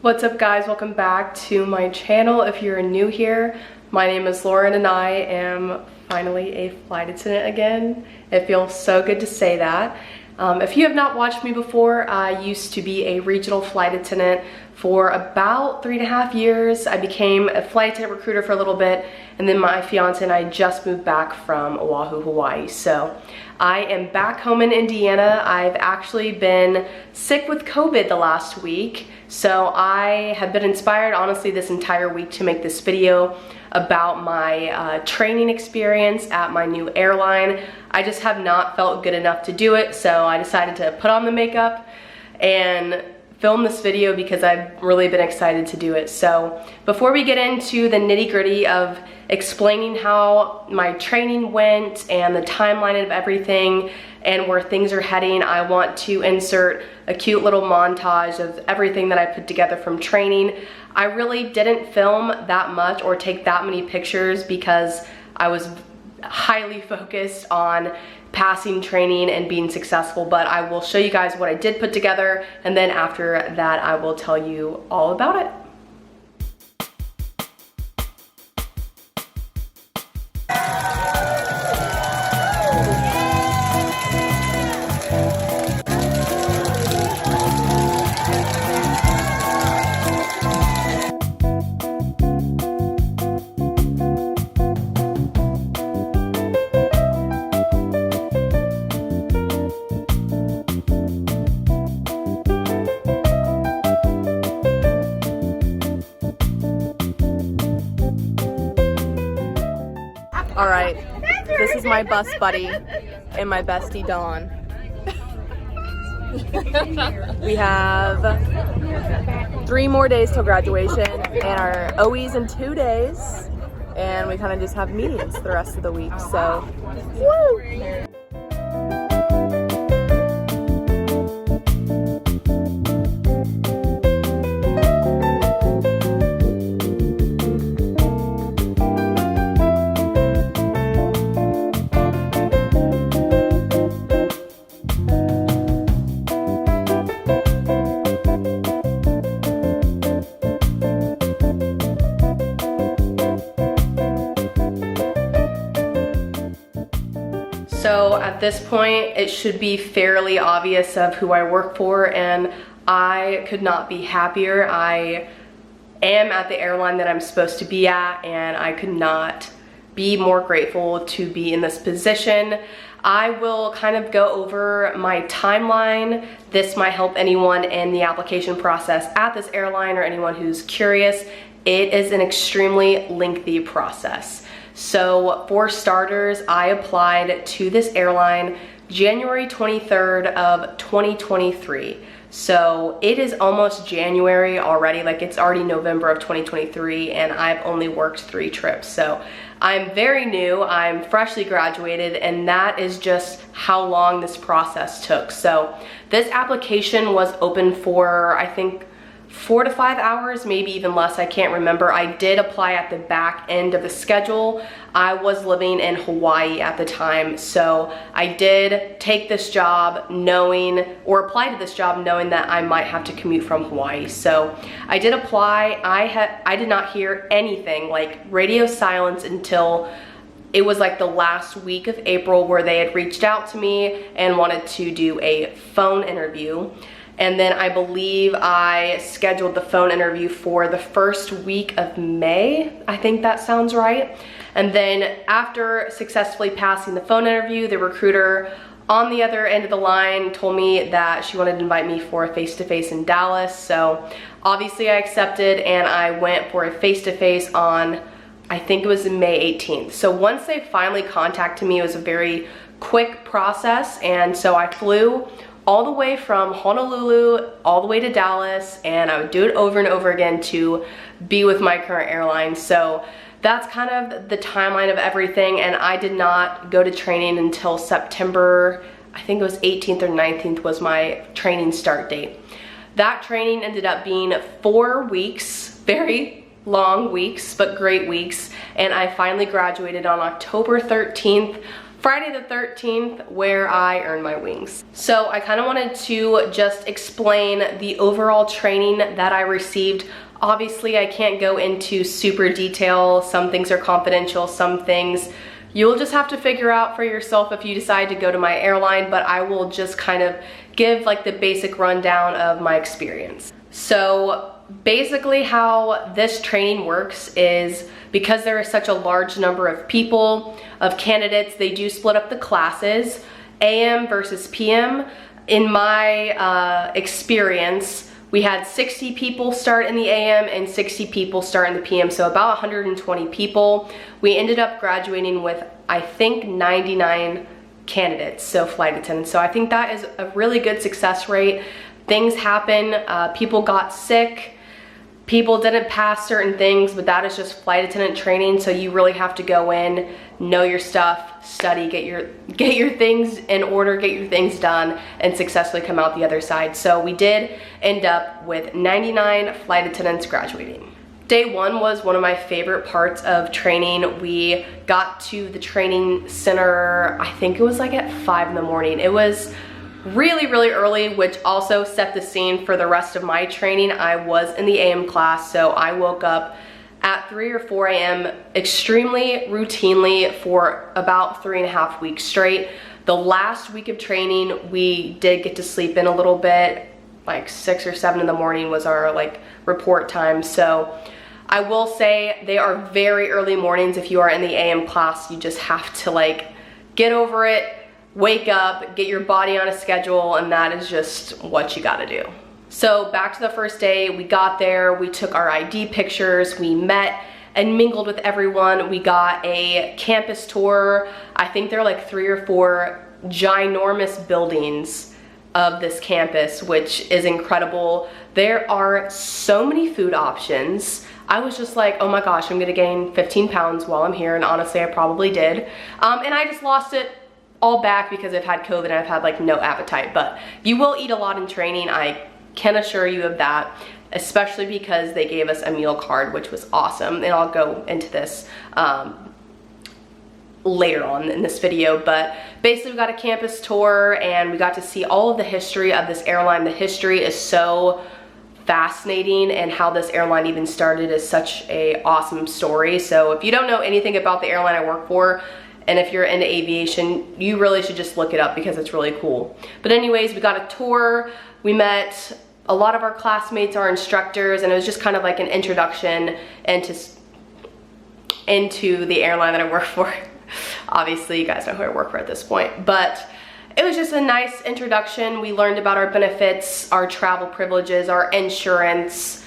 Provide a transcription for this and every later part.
What's up guys, welcome back to my channel. If you're new here, my name is Lauren and I am finally a flight attendant again. It feels so good to say that. If you have not watched me before, I used to be a regional flight attendant for about 3.5 years. I became a flight attendant recruiter for a little bit, and then my fiance and I just moved back from Oahu, Hawaii. So I am back home in Indiana. I've actually been sick with COVID the last week, so I have been inspired honestly this entire week to make this video about my training experience at my new airline. I just have not felt good enough to do it, so I decided to put on the makeup and film this video because I've really been excited to do it. So before we get into the nitty-gritty of explaining how my training went and the timeline of everything and where things are heading, I want to insert a cute little montage of everything that I put together from training. I really didn't film that much or take that many pictures because I was highly focused on passing training and being successful, but I will show you guys what I did put together, and then after that I will tell you all about it. All right, this is my bus buddy and my bestie Dawn. We have 3 more days till graduation and our OE's in 2 days, and we kind of just have meetings the rest of the week, so woo! So at this point, it should be fairly obvious of who I work for, and I could not be happier. I am at the airline that I'm supposed to be at, and I could not be more grateful to be in this position. I will kind of go over my timeline. This might help anyone in the application process at this airline or anyone who's curious. It is an extremely lengthy process. So for starters, I applied to this airline January 23rd of 2023. So it is almost January already, like it's already November of 2023, and I've only worked 3 trips. So I'm very new, I'm freshly graduated, and that is just how long this process took. So this application was open for, I think, 4 to 5 hours, maybe even less, I can't remember. I did apply at the back end of the schedule. I was living in Hawaii at the time, so I did take this job knowing, or apply to this job knowing that I might have to commute from Hawaii. So I did apply. I did not hear anything, like radio silence, until it was like the last week of April where they had reached out to me and wanted to do a phone interview. And then I believe I scheduled the phone interview for the first week of May. I think that sounds right. And then after successfully passing the phone interview, the recruiter on the other end of the line told me that she wanted to invite me for a face-to-face in Dallas. So obviously I accepted, and I went for a face-to-face on, I think it was May 18th. So once they finally contacted me, it was a very quick process, and so I flew all the way from Honolulu all the way to Dallas, and I would do it over and over again to be with my current airline. So that's kind of the timeline of everything, and I did not go to training until September, I think it was 18th or 19th was my training start date. That training ended up being 4 weeks, very long weeks, but great weeks, and I finally graduated on October 13th Friday the 13th, where I earned my wings. So I kind of wanted to just explain the overall training that I received. Obviously, I can't go into super detail. Some things are confidential, some things you'll just have to figure out for yourself if you decide to go to my airline, but I will just kind of give like the basic rundown of my experience. So basically how this training works is, because there is such a large number of people, of candidates, they do split up the classes, AM versus PM. In my experience, we had 60 people start in the AM and 60 people start in the PM, so about 120 people. We ended up graduating with, I think, 99 candidates, so flight attendants. So I think that is a really good success rate. Things happen, people got sick, people didn't pass certain things, but that is just flight attendant training, so you really have to go in, know your stuff, study, get your things in order, get your things done, and successfully come out the other side. So we did end up with 99 flight attendants graduating. Day one was one of my favorite parts of training. We got to the training center, I think it was like at 5 in the morning. It was really, really early, which also set the scene for the rest of my training. I was in the AM class, so I woke up at 3 or 4 a.m. extremely routinely for about 3.5 weeks straight. The last week of training, we did get to sleep in a little bit, like 6 or 7 in the morning was our like report time. So I will say they are very early mornings. If you are in the AM class, you just have to like get over it, wake up, get your body on a schedule, and that is just what you gotta do. So back to the first day, we got there, we took our ID pictures, we met and mingled with everyone. We got a campus tour. I think there are like 3 or 4 ginormous buildings of this campus, which is incredible. There are so many food options. I was just like, oh my gosh, I'm gonna gain 15 pounds while I'm here, and honestly, I probably did. And I just lost it all back because I've had COVID and I've had like no appetite, but you will eat a lot in training, I can assure you of that, especially because they gave us a meal card, which was awesome, and I'll go into this later on in this video. But basically we got a campus tour and we got to see all of the history of this airline. The history is so fascinating, and how this airline even started is such a awesome story. So if you don't know anything about the airline I work for, and if you're into aviation, you really should just look it up because it's really cool. But anyways, we got a tour, we met a lot of our classmates, our instructors, and it was just kind of like an introduction into the airline that I work for. Obviously, you guys know who I work for at this point, but it was just a nice introduction. We learned about our benefits, our travel privileges, our insurance.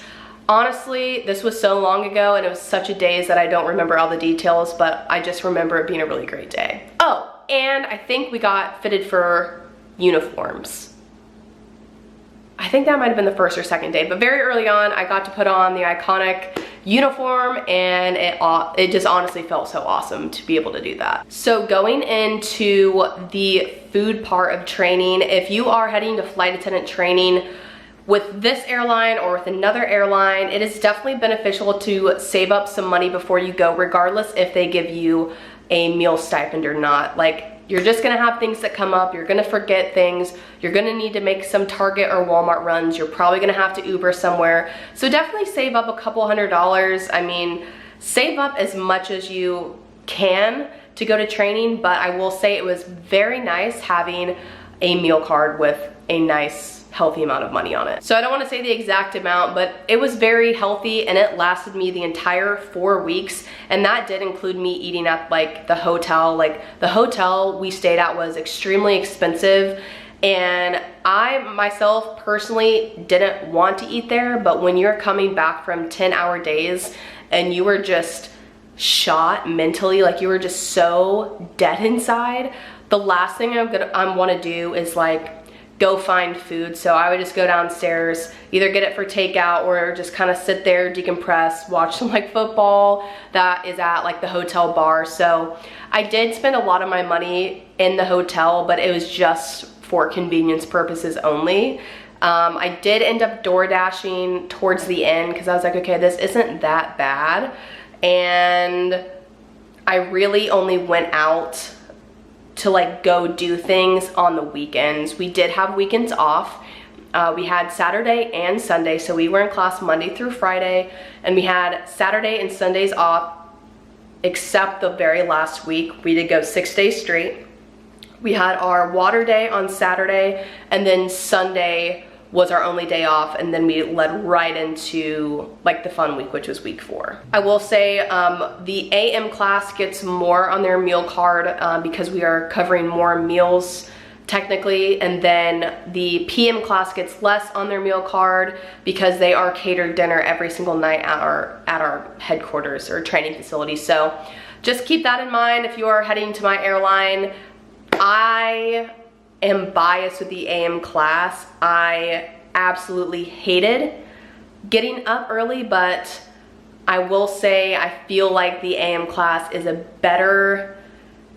Honestly, this was so long ago and it was such a daze that I don't remember all the details, but I just remember it being a really great day. Oh, and I think we got fitted for uniforms. I think that might have been the first or second day, but very early on, I got to put on the iconic uniform, and it just honestly felt so awesome to be able to do that. So going into the food part of training, if you are heading to flight attendant training with this airline or with another airline, it is definitely beneficial to save up some money before you go, regardless if they give you a meal stipend or not. Like, you're just gonna have things that come up, you're gonna forget things, you're gonna need to make some Target or Walmart runs, you're probably gonna have to Uber somewhere. So definitely save up a couple $100. I mean, save up as much as you can to go to training, but I will say it was very nice having a meal card with a nice healthy amount of money on it. So I don't want to say the exact amount, but it was very healthy and it lasted me the entire 4 weeks, and that did include me eating at like the hotel. Like, the hotel we stayed at was extremely expensive, and I myself personally didn't want to eat there, but when you're coming back from 10-hour days and you were just shot mentally, like you were just so dead inside, the last thing I want to do is like go find food. So I would just go downstairs, either get it for takeout or just kind of sit there, decompress, watch some like football that is at like the hotel bar. So I did spend a lot of my money in the hotel, but it was just for convenience purposes only. I did end up door dashing towards the end because I was like, okay, this isn't that bad. And I really only went out to like go do things on the weekends. We did have weekends off. We had Saturday and Sunday, so we were in class Monday through Friday, and we had Saturday and Sundays off, except the very last week. We did go 6 days straight. We had our water day on Saturday, and then Sunday was our only day off, and then we led right into like the fun week, which was week 4. I will say the AM class gets more on their meal card because we are covering more meals technically, and then the PM class gets less on their meal card because they are catered dinner every single night at our headquarters or training facility. So just keep that in mind if you are heading to my airline. I am biased with the AM class. I absolutely hated getting up early, but I will say I feel like the AM class is a better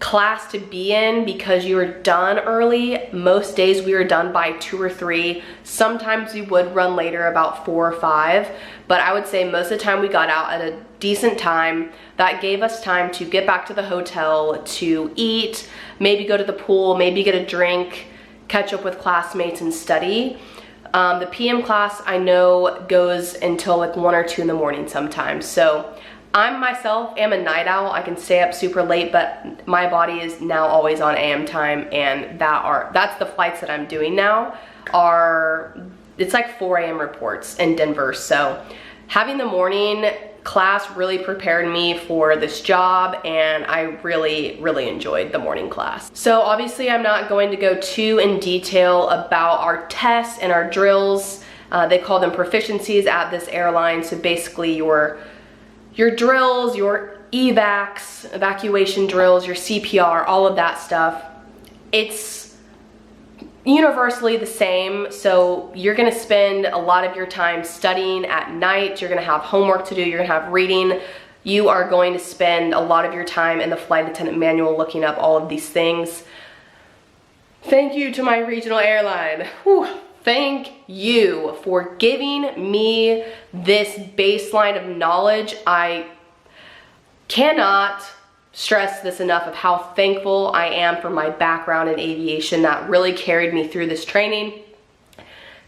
class to be in because you are done early. Most days we were done by 2 or 3. Sometimes we would run later, about 4 or 5, but I would say most of the time we got out at a decent time. That gave us time to get back to the hotel, to eat, maybe go to the pool, maybe get a drink, catch up with classmates and study. The PM class I know goes until like 1 or 2 in the morning sometimes. So I myself am a night owl. I can stay up super late, but my body is now always on AM time, and that's the flights that I'm doing now it's like 4 AM reports in Denver. So having the morning class really prepared me for this job, and I really, really enjoyed the morning class. So obviously I'm not going to go too in detail about our tests and our drills. They call them proficiencies at this airline. So basically your drills, your evacuation drills, your CPR, all of that stuff, it's universally the same. So you're gonna spend a lot of your time studying at night. You're gonna have homework to do, you're gonna have reading. You are going to spend a lot of your time in the flight attendant manual looking up all of these things. Thank you to my regional airline. Whew. Thank you for giving me this baseline of knowledge. I cannot stress this enough of how thankful I am for my background in aviation. That really carried me through this training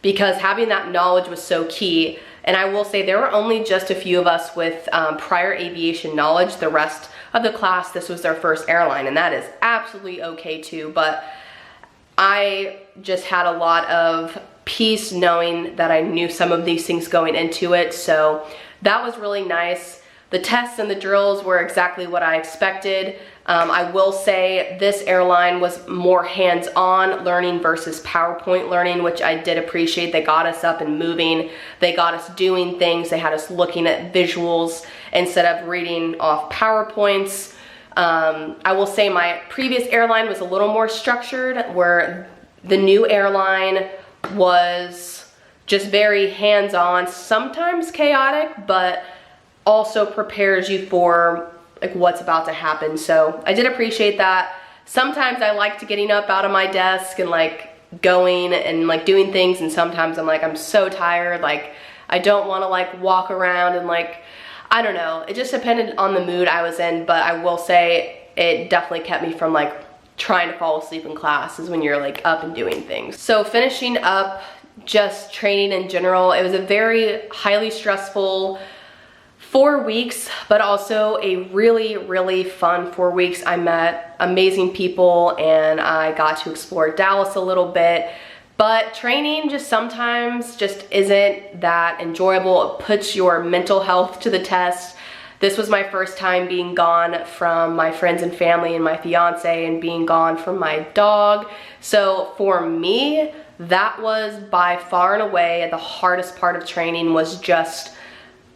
because having that knowledge was so key. And I will say there were only just a few of us with prior aviation knowledge. The rest of the class, this was their first airline, and that is absolutely okay too. But I just had a lot of peace knowing that I knew some of these things going into it. So that was really nice. The tests and the drills were exactly what I expected. I will say this airline was more hands-on learning versus PowerPoint learning, which I did appreciate. They got us up and moving. They got us doing things. They had us looking at visuals instead of reading off PowerPoints. I will say my previous airline was a little more structured, where the new airline was just very hands-on, sometimes chaotic, but also prepares you for like what's about to happen. So I did appreciate that. Sometimes I like to getting up out of my desk and like going and like doing things, and sometimes I'm like, I'm so tired, like I don't want to like walk around and like, I don't know. It just depended on the mood I was in, but I will say it definitely kept me from like trying to fall asleep in class, is when you're like up and doing things. So finishing up just training in general, it was a very highly stressful 4 weeks, but also a really, really fun 4 weeks. I met amazing people and I got to explore Dallas a little bit. But training just sometimes just isn't that enjoyable. It puts your mental health to the test. This was my first time being gone from my friends and family and my fiance, and being gone from my dog. So for me, that was by far and away the hardest part of training, was just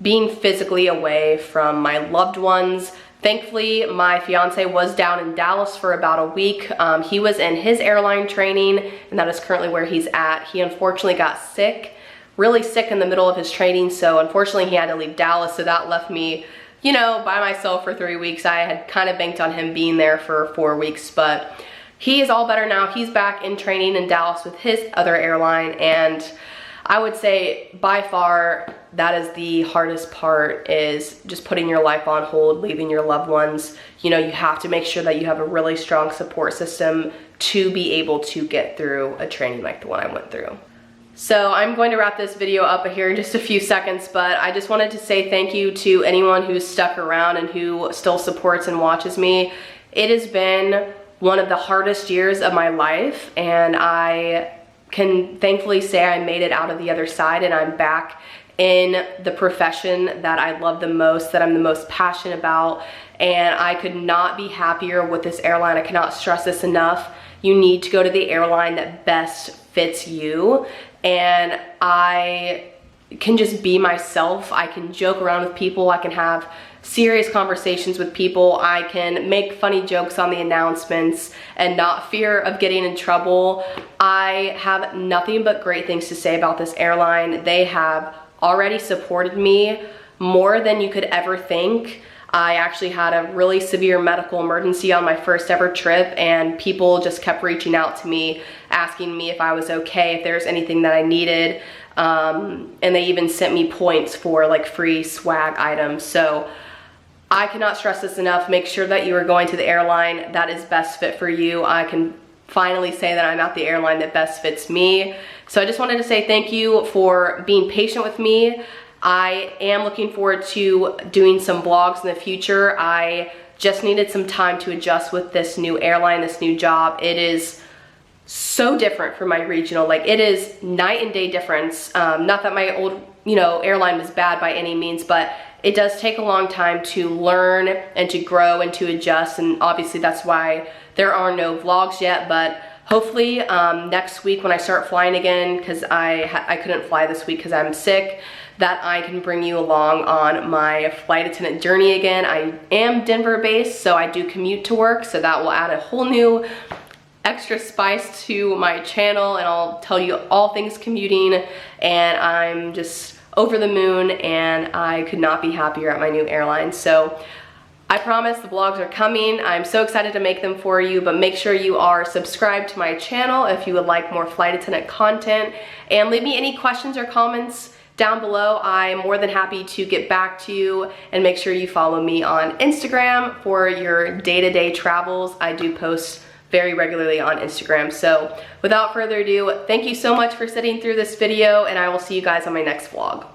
being physically away from my loved ones. Thankfully, my fiance was down in Dallas for about a week. He was in his airline training, and that is currently where he's at. He unfortunately got sick, really sick in the middle of his training, so unfortunately he had to leave Dallas, so that left me, you know, by myself for 3 weeks. I had kind of banked on him being there for 4 weeks, but he is all better now. He's back in training in Dallas with his other airline, and I would say by far that is the hardest part, is just putting your life on hold, leaving your loved ones. You know, you have to make sure that you have a really strong support system to be able to get through a training like the one I went through. So I'm going to wrap this video up here in just a few seconds, but I just wanted to say thank you to anyone who's stuck around and who still supports and watches me. It has been one of the hardest years of my life, and I can thankfully say I made it out of the other side, and I'm back in the profession that I love the most, that I'm the most passionate about, and I could not be happier with this airline. I cannot stress this enough. You need to go to the airline that best fits you, and I can just be myself. I can joke around with people. I can have serious conversations with people. I can make funny jokes on the announcements and not fear of getting in trouble. I have nothing but great things to say about this airline. They have already supported me more than you could ever think. I actually had a really severe medical emergency on my first ever trip, and people just kept reaching out to me, asking me if I was okay, if there's anything that I needed. And they even sent me points for like free swag items. So I cannot stress this enough. Make sure that you are going to the airline that is best fit for you. I can finally say that I'm at the airline that best fits me. So I just wanted to say thank you for being patient with me. I am looking forward to doing some vlogs in the future. I just needed some time to adjust with this new airline, this new job. It is so different from my regional. Like, it is night and day difference. Not that my old, airline was bad by any means, but it does take a long time to learn and to grow and to adjust. And obviously that's why there are no vlogs yet, but hopefully next week when I start flying again, because I couldn't fly this week because I'm sick, that I can bring you along on my flight attendant journey again. I am Denver based, so I do commute to work, so that will add a whole new extra spice to my channel, and I'll tell you all things commuting, and I'm just over the moon, and I could not be happier at my new airline. So I promise the vlogs are coming. I'm so excited to make them for you, but make sure you are subscribed to my channel if you would like more flight attendant content, and leave me any questions or comments down below. I'm more than happy to get back to you, and make sure you follow me on Instagram for your day-to-day travels. I do post very regularly on Instagram. So without further ado, thank you so much for sitting through this video, and I will see you guys on my next vlog.